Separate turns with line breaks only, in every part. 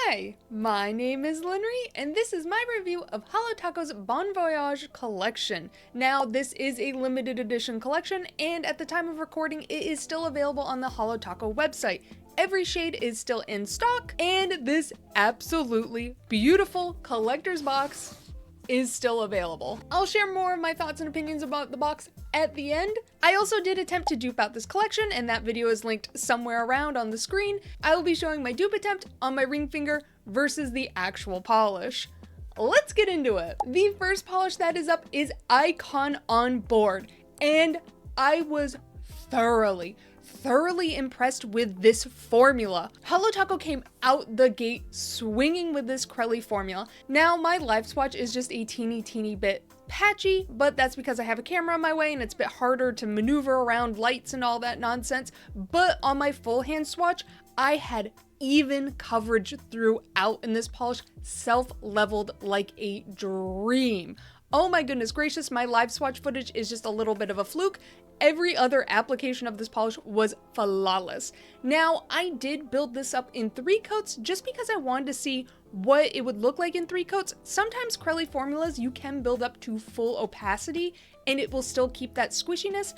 Hi, my name is Linry, and this is my review of HoloTaco's Voyage collection. Now, this is a limited edition collection, and at the time of recording, it is still available on the HoloTaco website. Every shade is still in stock, and this absolutely beautiful collector's box is still available. I'll share more of my thoughts and opinions about the box at the end. I also did attempt to dupe out this collection, and that video is linked somewhere around on the screen. I will be showing my dupe attempt on my ring finger versus the actual polish. Let's get into it. The first polish that is up is Icon on Board, and I was thoroughly impressed with this formula. HoloTaco came out the gate swinging with this Crelly formula. Now, my live swatch is just a teeny bit patchy, but that's because I have a camera in my way and it's a bit harder to maneuver around lights and all that nonsense. But on my full hand swatch, I had even coverage throughout, and this polish self-leveled like a dream. Oh my goodness gracious, my live swatch footage is just a little bit of a fluke. Every other application of this polish was flawless. Now, I did build this up in 3 coats just because I wanted to see what it would look like in 3 coats. Sometimes Crelly formulas you can build up to full opacity and it will still keep that squishiness.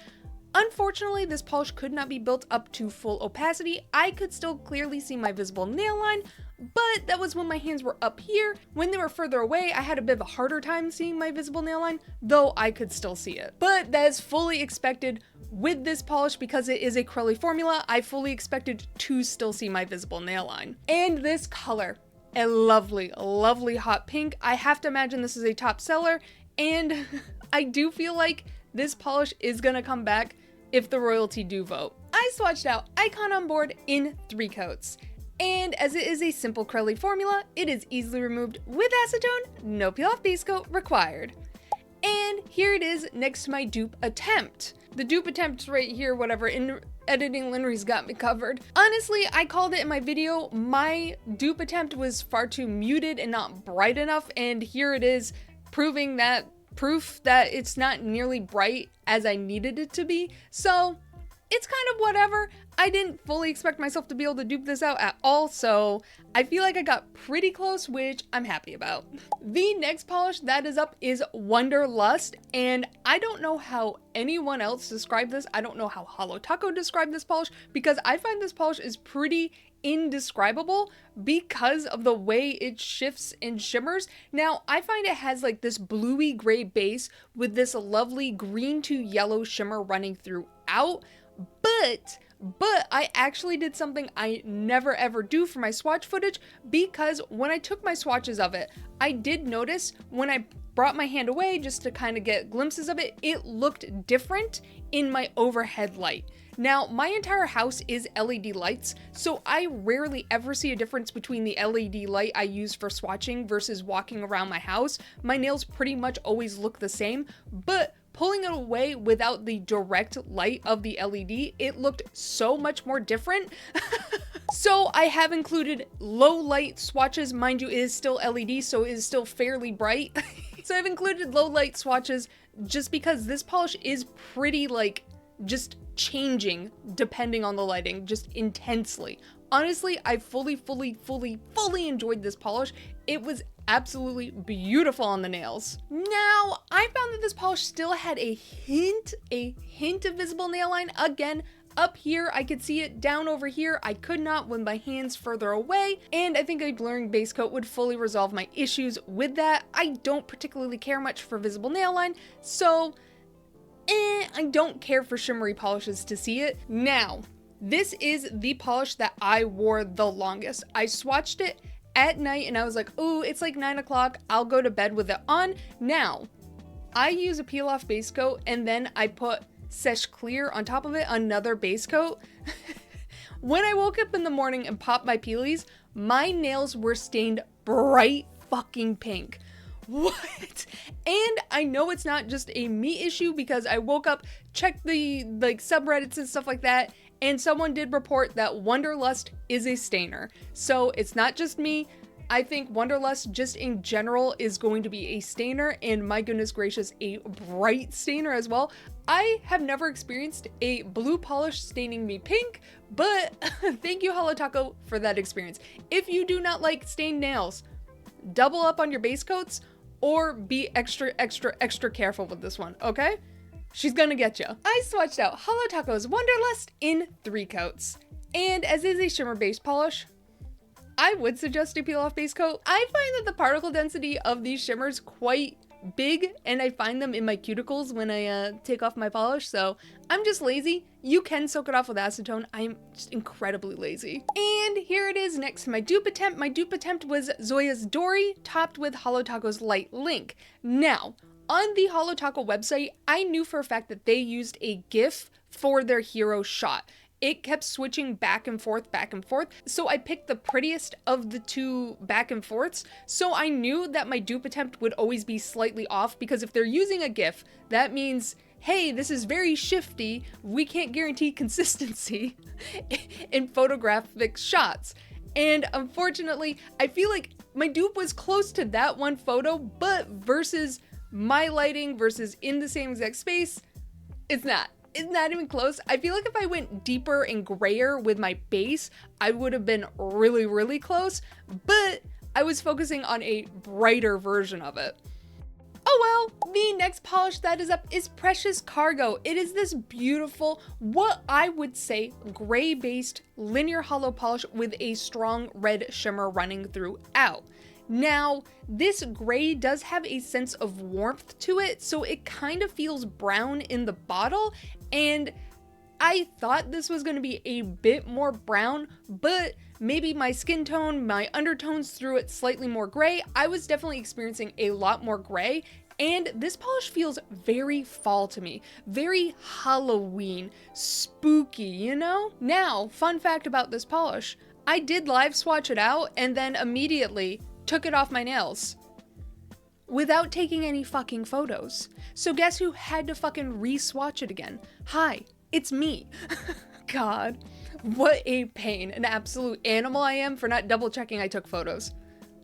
Unfortunately, this polish could not be built up to full opacity. I could still clearly see my visible nail line, but that was when my hands were up here. When they were further away, I had a bit of a harder time seeing my visible nail line, though I could still see it. But that is fully expected with this polish because it is a Crelly formula. I fully expected to still see my visible nail line. And this color, a lovely hot pink. I have to imagine this is a top seller, and I do feel like this polish is gonna come back if the royalty do vote. I swatched out Icon on Board in 3 coats. And as it is a simple Crelly formula, it is easily removed with acetone, no peel off base coat required. And here it is next to my dupe attempt. The dupe attempt right here, whatever, in editing Linry's got me covered. Honestly, I called it in my video. My dupe attempt was far too muted and not bright enough, and here it is proving that proof that it's not nearly bright as I needed it to be. So it's kind of whatever. I didn't fully expect myself to be able to dupe this out at all, so I feel like I got pretty close, which I'm happy about. The next polish that is up is Wanderlust, and I don't know how anyone else described this. I don't know how HoloTaco described this polish, because I find this polish is pretty indescribable because of the way it shifts and shimmers. Now, I find it has like this bluey gray base with this lovely green to yellow shimmer running throughout, but I actually did something I never ever do for my swatch footage, because when I took my swatches of it, I did notice when I brought my hand away just to kind of get glimpses of it, it looked different in my overhead light. Now, my entire house is LED lights, so I rarely ever see a difference between the LED light I use for swatching versus walking around my house. My nails pretty much always look the same, but pulling it away without the direct light of the LED, it looked so much more different. So I have included low light swatches. Mind you, it is still LED, so it is still fairly bright. So I've included low light swatches just because this polish is pretty like just changing depending on the lighting, just intensely. Honestly, I fully enjoyed this polish. It was absolutely beautiful on the nails. Now, I found that this polish still had a hint of visible nail line. Again, up here, I could see it. Down over here, I could not with my hands further away. And I think a blurring base coat would fully resolve my issues with that. I don't particularly care much for visible nail line, so I don't care for shimmery polishes to see it. Now, this is the polish that I wore the longest. I swatched it at night and I was like, oh, it's like 9 o'clock. I'll go to bed with it on. Now, I use a peel off base coat and then I put Seche Clear on top of it, another base coat. When I woke up in the morning and popped my peelies, my nails were stained bright fucking pink. What? And I know it's not just a me issue because I woke up, checked the subreddits and stuff like that, and someone did report that Wanderlust is a stainer. So it's not just me. I think Wanderlust just in general is going to be a stainer, and my goodness gracious, a bright stainer as well. I have never experienced a blue polish staining me pink, but thank you HoloTaco for that experience. If you do not like stained nails, double up on your base coats or be extra careful with this one, okay? She's gonna get you. I swatched out HoloTaco's Wanderlust in 3 coats. And as is a shimmer base polish, I would suggest a peel off base coat. I find that the particle density of these shimmers quite big, and I find them in my cuticles when I take off my polish, so I'm just lazy. You can soak it off with acetone. I'm just incredibly lazy. And here it is next to my dupe attempt. My dupe attempt was Zoya's Dory, topped with HoloTaco's Light Link. Now, on the HoloTaco website, I knew for a fact that they used a GIF for their hero shot. It kept switching back and forth, so I picked the prettiest of the 2 back and forths, so I knew that my dupe attempt would always be slightly off, because if they're using a GIF, that means, hey, this is very shifty, we can't guarantee consistency in photographic shots. And unfortunately, I feel like my dupe was close to that one photo, but versus my lighting versus in the same exact space, it's not even close. I feel like if I went deeper and grayer with my base, I would have been really close, but I was focusing on a brighter version of it. Oh well, the next polish that is up is Precious Cargo. It is this beautiful, what I would say, gray-based linear hollow polish with a strong red shimmer running throughout. Now, this gray does have a sense of warmth to it, so it kind of feels brown in the bottle, and I thought this was going to be a bit more brown, but maybe my skin tone, my undertones threw it slightly more gray. I was definitely experiencing a lot more gray, and this polish feels very fall to me, very Halloween, spooky, you know? Now, fun fact about this polish, I did live swatch it out and then immediately took it off my nails without taking any fucking photos. So guess who had to fucking re-swatch it again? Hi, it's me. God, what a pain. An absolute animal I am for not double checking I took photos.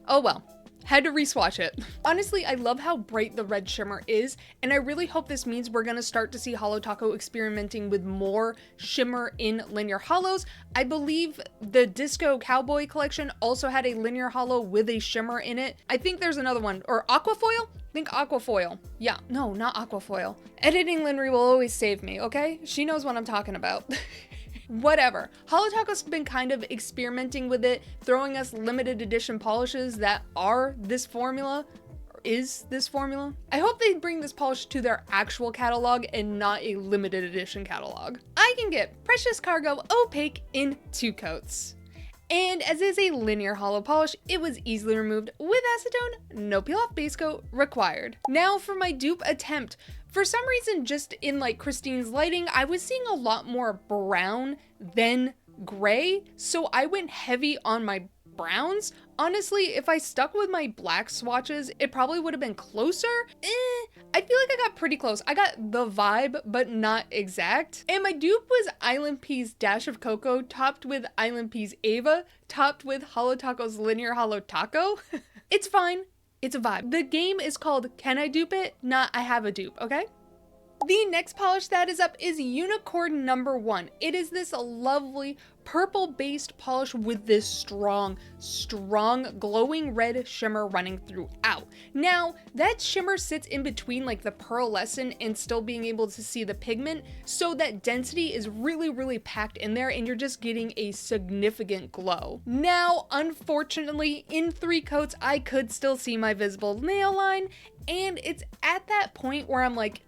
Oh well. Had to re-swatch it. Honestly, I love how bright the red shimmer is, and I really hope this means we're gonna start to see HoloTaco experimenting with more shimmer in linear hollows. I believe the Disco Cowboy collection also had a linear hollow with a shimmer in it. I think there's another one, or Aquafoil? I think Aquafoil. Yeah, no, not Aquafoil. Editing Linry will always save me, okay? She knows what I'm talking about. Whatever. HoloTaco's been kind of experimenting with it, throwing us limited edition polishes that are this formula, or is this formula. I hope they bring this polish to their actual catalog and not a limited edition catalog. I can get Precious Cargo Opaque in 2 coats. And as is a linear hollow polish, it was easily removed with acetone, no peel off base coat required. Now for my dupe attempt. For some reason, just in like Christine's lighting, I was seeing a lot more brown than gray, so I went heavy on my browns. Honestly, if I stuck with my black swatches, it probably would have been closer. I feel like I got pretty close. I got the vibe, but not exact. And my dupe was Island Pea's Dash of Cocoa, topped with Island Pea's Ava, topped with HoloTaco's Linear HoloTaco. It's fine. It's a vibe. The game is called Can I Dupe It? Not I Have a Dupe, okay? The next polish that is up is Unicorn number 1. It is this lovely purple-based polish with this strong glowing red shimmer running throughout. Now, that shimmer sits in between like the pearlescent and still being able to see the pigment, so that density is really packed in there and you're just getting a significant glow. Now, unfortunately, in 3 coats, I could still see my visible nail line, and it's at that point where I'm like,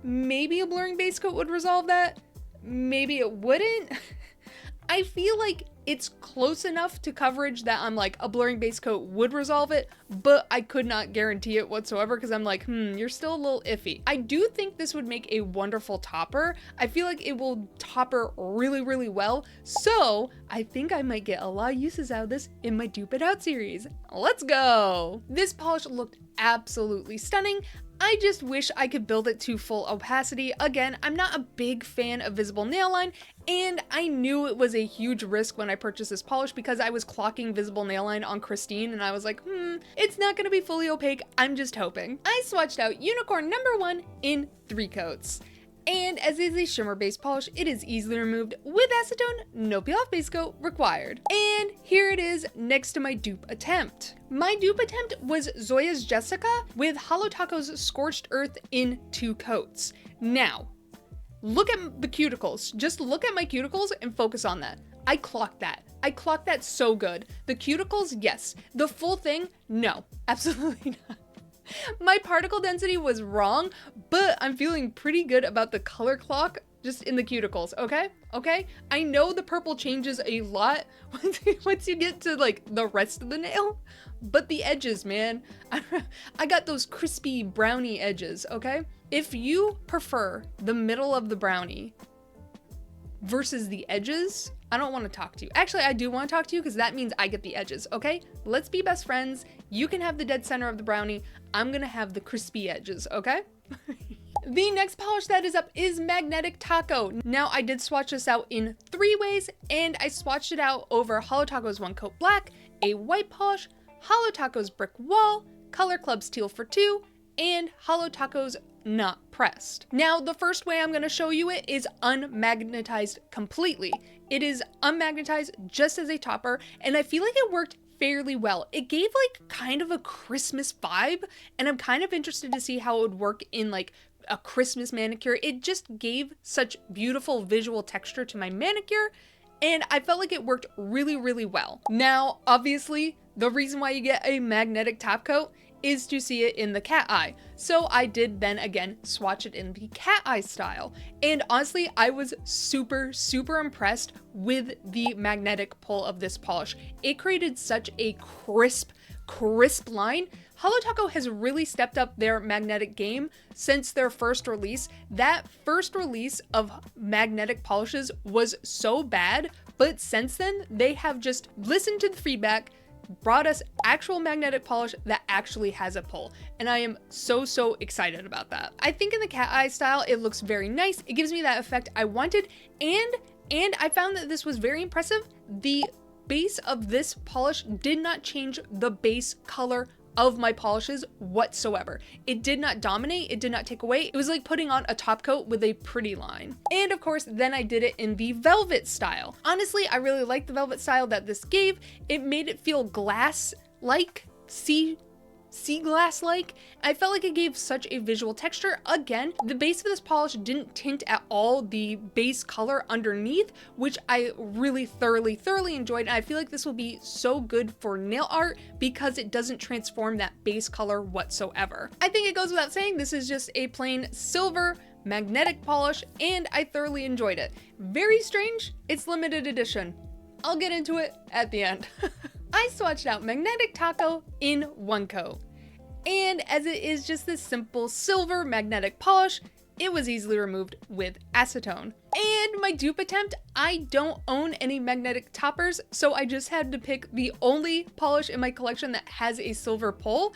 maybe a blurring base coat would resolve that. Maybe it wouldn't. I feel like it's close enough to coverage that I'm like, a blurring base coat would resolve it, but I could not guarantee it whatsoever because I'm like, you're still a little iffy. I do think this would make a wonderful topper. I feel like it will topper really well, so I think I might get a lot of uses out of this in my Dupe It Out series. Let's go! This polish looked absolutely stunning. I just wish I could build it to full opacity. Again, I'm not a big fan of visible nail line, and I knew it was a huge risk when I purchased this polish because I was clocking visible nail line on Christine, and I was like, it's not gonna be fully opaque, I'm just hoping. I swatched out Unicorn number 1 in 3 coats. And as is a shimmer based polish, it is easily removed with acetone, no peel off base coat required. And here it is next to my dupe attempt. My dupe attempt was Zoya's Jessica with HoloTaco's Scorched Earth in 2 coats. Now, look at the cuticles. Just look at my cuticles and focus on that. I clocked that. I clocked that so good. The cuticles, yes. The full thing, no, absolutely not. My particle density was wrong, but I'm feeling pretty good about the color clock just in the cuticles, okay? Okay? I know the purple changes a lot once you get to like the rest of the nail, but the edges, man, I got those crispy brownie edges, okay? If you prefer the middle of the brownie versus the edges, I don't want to talk to you. Actually, I do want to talk to you because that means I get the edges, okay? Let's be best friends. You can have the dead center of the brownie. I'm gonna have the crispy edges, okay? The next polish that is up is Magnetic Taco. Now, I did swatch this out in 3 ways, and I swatched it out over HoloTaco's 1 Coat Black, a white polish, HoloTaco's Brick Wall, Color Club's Teal for 2, and HoloTaco's Not Pressed. Now, the first way I'm going to show you it is unmagnetized completely. It is unmagnetized just as a topper, and I feel like it worked fairly well. It gave like kind of a Christmas vibe, and I'm kind of interested to see how it would work in like a Christmas manicure. It just gave such beautiful visual texture to my manicure, and I felt like it worked really, really well. Now, obviously, the reason why you get a magnetic top coat is to see it in the cat eye. So I did then again swatch it in the cat eye style. And honestly, I was super, super impressed with the magnetic pull of this polish. It created such a crisp line. HoloTaco has really stepped up their magnetic game since their first release. That first release of magnetic polishes was so bad, but since then they have just listened to the feedback, brought us actual magnetic polish that actually has a pull, and I am so excited about that. I think in the cat eye style it looks very nice. It gives me that effect I wanted, and I found that this was very impressive. The base of this polish did not change the base color of my polishes whatsoever. It did not dominate, it did not take away. It was like putting on a top coat with a pretty line. And of course, then I did it in the velvet style. Honestly, I really like the velvet style that this gave. It made it feel glass-like, sea glass-like. I felt like it gave such a visual texture. Again, the base of this polish didn't tint at all the base color underneath, which I really thoroughly enjoyed. And I feel like this will be so good for nail art because it doesn't transform that base color whatsoever. I think it goes without saying, this is just a plain silver magnetic polish, and I thoroughly enjoyed it. Very strange, it's limited edition. I'll get into it at the end. I swatched out Magnetic Taco in 1 coat. And as it is just this simple silver magnetic polish, it was easily removed with acetone. And my dupe attempt, I don't own any magnetic toppers, so I just had to pick the only polish in my collection that has a silver pull.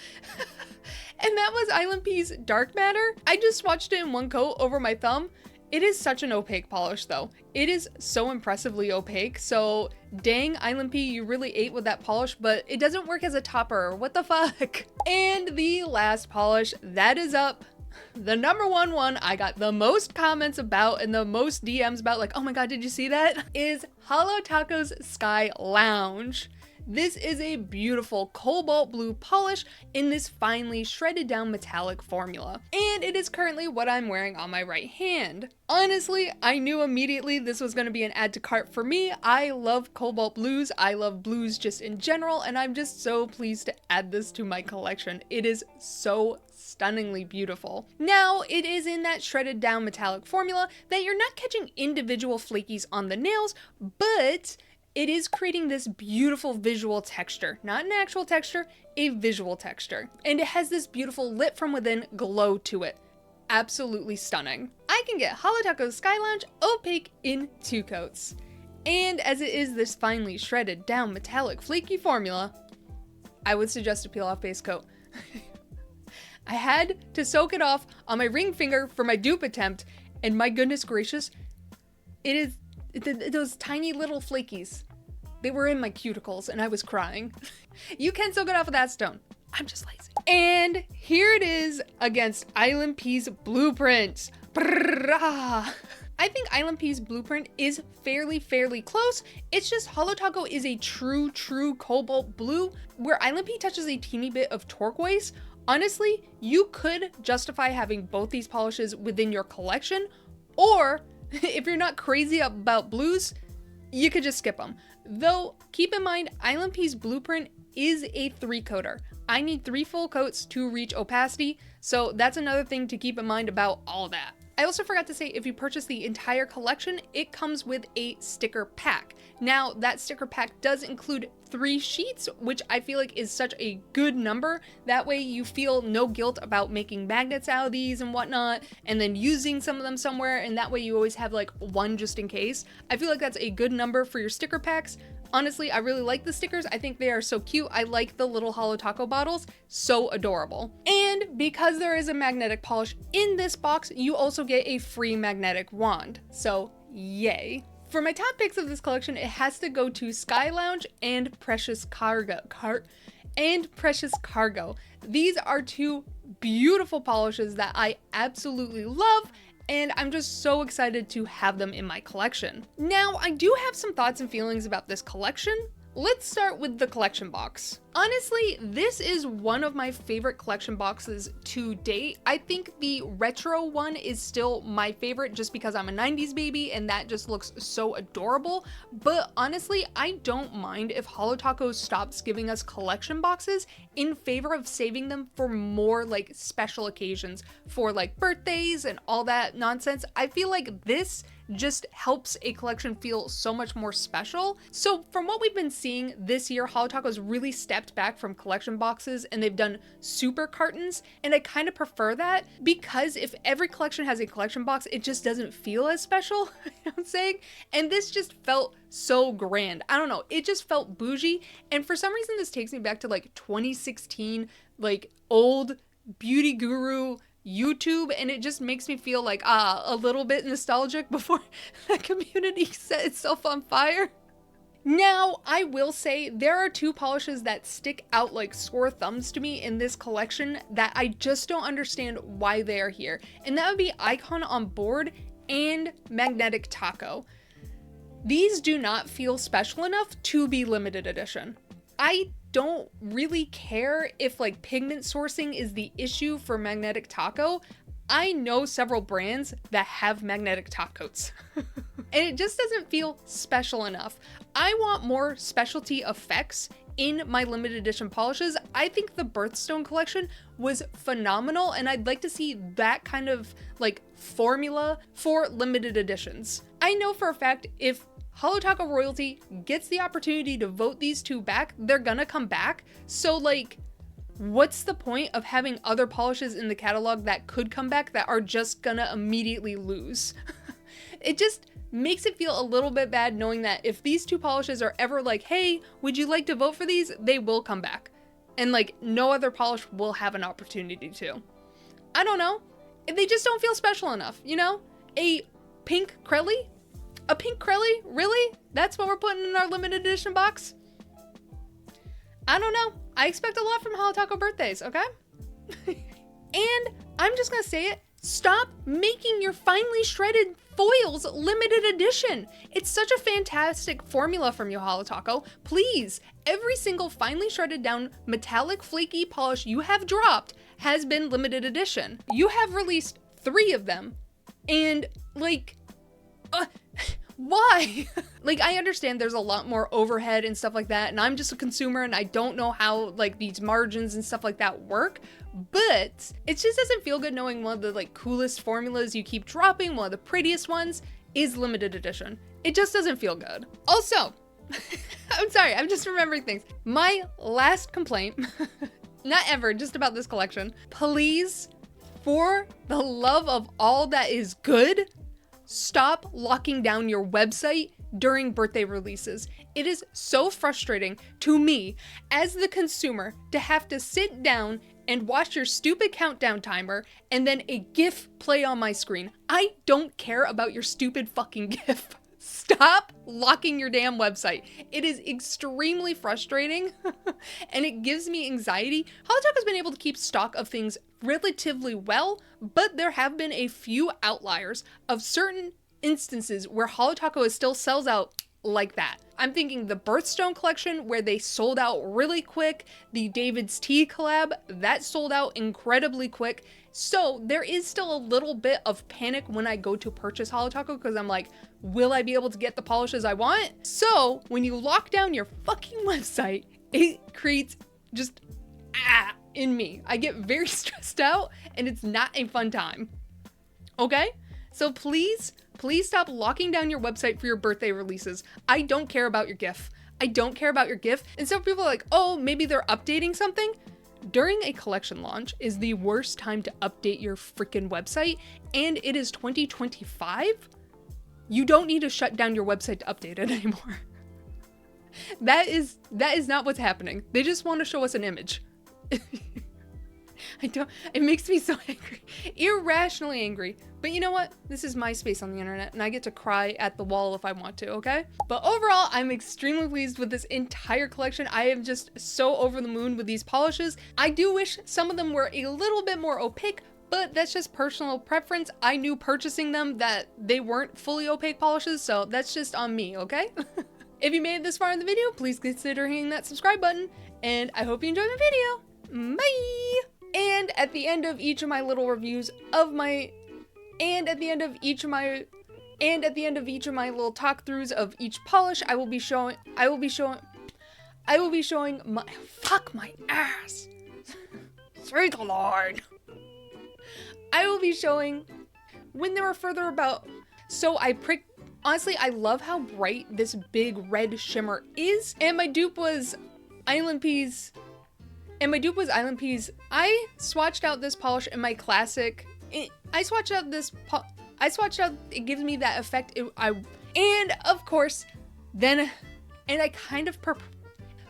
And that was Island P's Dark Matter. I just swatched it in 1 coat over my thumb. It is such an opaque polish though. It is so impressively opaque, so dang, Island P, you really ate with that polish, but it doesn't work as a topper. What the fuck? And the last polish that is up, the number one I got the most comments about and the most DMs about, like, oh my god, did you see that? Is HoloTaco's Sky Lounge. This is a beautiful cobalt blue polish in this finely shredded down metallic formula, and it is currently what I'm wearing on my right hand. Honestly, I knew immediately this was going to be an add to cart for me. I love cobalt blues, I love blues just in general, and I'm just so pleased to add this to my collection. It is so stunningly beautiful. Now, it is in that shredded down metallic formula that you're not catching individual flakies on the nails, but it is creating this beautiful visual texture, not an actual texture, a visual texture. And it has this beautiful lit from within glow to it. Absolutely stunning. I can get HoloTaco's Sky Lounge opaque in 2 coats. And as it is this finely shredded down metallic flaky formula, I would suggest a peel off base coat. I had to soak it off on my ring finger for my dupe attempt, and my goodness gracious, those tiny little flakies. They were in my cuticles and I was crying. You can soak it off with that stone. I'm just lazy. And here it is against Island P's Blueprint. Brrrah. I think Island P's Blueprint is fairly close. It's just HoloTaco is a true cobalt blue, where Island P touches a teeny bit of turquoise. Honestly, you could justify having both these polishes within your collection, or if you're not crazy about blues, you could just skip them. Though, keep in mind, Island P's Blueprint is a 3-coater. I need 3 full coats to reach opacity, so that's another thing to keep in mind about all that. I also forgot to say, if you purchase the entire collection, it comes with a sticker pack. Now, that sticker pack does include 3 sheets, which I feel like is such a good number. That way you feel no guilt about making magnets out of these and whatnot, and then using some of them somewhere, and that way you always have like one just in case. I feel like that's a good number for your sticker packs. Honestly, I really like the stickers. I think they are so cute. I like the little HoloTaco bottles. So adorable. And because there is a magnetic polish in this box, you also get a free magnetic wand. So yay. For my top picks of this collection, it has to go to Sky Lounge and Precious Cargo. Precious Cargo. These are 2 beautiful polishes that I absolutely love, and I'm just so excited to have them in my collection. Now, I do have some thoughts and feelings about this collection. Let's start with the collection box. Honestly, this is one of my favorite collection boxes to date. I think the retro one is still my favorite just because I'm a 90s baby and that just looks so adorable. But honestly, I don't mind if HoloTaco stops giving us collection boxes in favor of saving them for more like special occasions, for like birthdays and all that nonsense. I feel like this just helps a collection feel so much more special. So from what we've been seeing this year, HoloTaco's really stepped back from collection boxes and they've done super cartons, and I kind of prefer that, because if every collection has a collection box, it just doesn't feel as special. You know what I'm saying? And this just felt so grand. I don't know, it just felt bougie, and for some reason this takes me back to like 2016, like old beauty guru YouTube, and it just makes me feel like a little bit nostalgic before the community set itself on fire. Now, I will say there are 2 polishes that stick out like sore thumbs to me in this collection that I just don't understand why they are here, and that would be Icon on Board and Magnetic Taco. These do not feel special enough to be limited edition. I don't really care if like pigment sourcing is the issue for Magnetic Taco. I know several brands that have magnetic top coats and it just doesn't feel special enough. I want more specialty effects in my limited edition polishes. I think the Birthstone collection was phenomenal, and I'd like to see that kind of like formula for limited editions. I know for a fact if HoloTaco Royalty gets the opportunity to vote these 2 back, they're gonna come back. So like, what's the point of having other polishes in the catalog that could come back that are just gonna immediately lose? It just makes it feel a little bit bad knowing that if these 2 polishes are ever like, hey, would you like to vote for these? They will come back. And like, no other polish will have an opportunity to. I don't know. They just don't feel special enough, you know? A pink Crelly? A pink Crelly? Really? That's what we're putting in our limited edition box? I don't know. I expect a lot from HoloTaco birthdays, okay? And I'm just gonna say it, stop making your finely shredded foils limited edition. It's such a fantastic formula from you, HoloTaco. Please, every single finely shredded down metallic flaky polish you have dropped has been limited edition. You have released 3 of them, and like, why? Like, I understand there's a lot more overhead and stuff like that, and I'm just a consumer and I don't know how like these margins and stuff like that work, but it just doesn't feel good knowing one of the like coolest formulas you keep dropping, one of the prettiest ones, is limited edition. It just doesn't feel good. Also, I'm sorry, I'm just remembering things. My last complaint, not ever, just about this collection, please, for the love of all that is good, stop locking down your website during birthday releases. It is so frustrating to me as the consumer to have to sit down and watch your stupid countdown timer and then a GIF play on my screen. I don't care about your stupid fucking GIF. Stop locking your damn website. It is extremely frustrating and it gives me anxiety. HoloTaco has been able to keep stock of things relatively well, but there have been a few outliers of certain instances where HoloTaco still sells out like that. I'm thinking the Birthstone collection where they sold out really quick, the David's Tea collab, that sold out incredibly quick. So there is still a little bit of panic when I go to purchase HoloTaco because I'm like, will I be able to get the polishes I want? So when you lock down your fucking website, it creates just in me. I get very stressed out and it's not a fun time. Okay? So please stop locking down your website for your birthday releases. I don't care about your GIF. I don't care about your GIF. And some people are like, oh, maybe they're updating something. During a collection launch is the worst time to update your freaking website, and it is 2025. You don't need to shut down your website to update it anymore. That is not what's happening. They just want to show us an image. It makes me so angry, irrationally angry. But you know what? This is my space on the internet and I get to cry at the wall if I want to, okay? But overall, I'm extremely pleased with this entire collection. I am just so over the moon with these polishes. I do wish some of them were a little bit more opaque, but that's just personal preference. I knew purchasing them that they weren't fully opaque polishes, so that's just on me, okay? If you made it this far in the video, please consider hitting that subscribe button, and I hope you enjoyed the video. Bye! And at the end of each of my little reviews of my, and at the end of each of my little talk throughs of each polish, I will be showing my, fuck my ass. Sweet Lord. I will be showing when there are further about, so I pricked, honestly, I love how bright this big red shimmer is, and my dupe was Island Peas. I swatched out this polish in my classic. It gives me that effect. And of course, then, and I kind of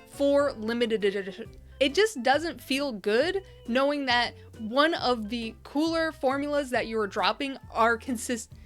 for limited edition. It just doesn't feel good knowing that one of the cooler formulas that you are dropping are consistent.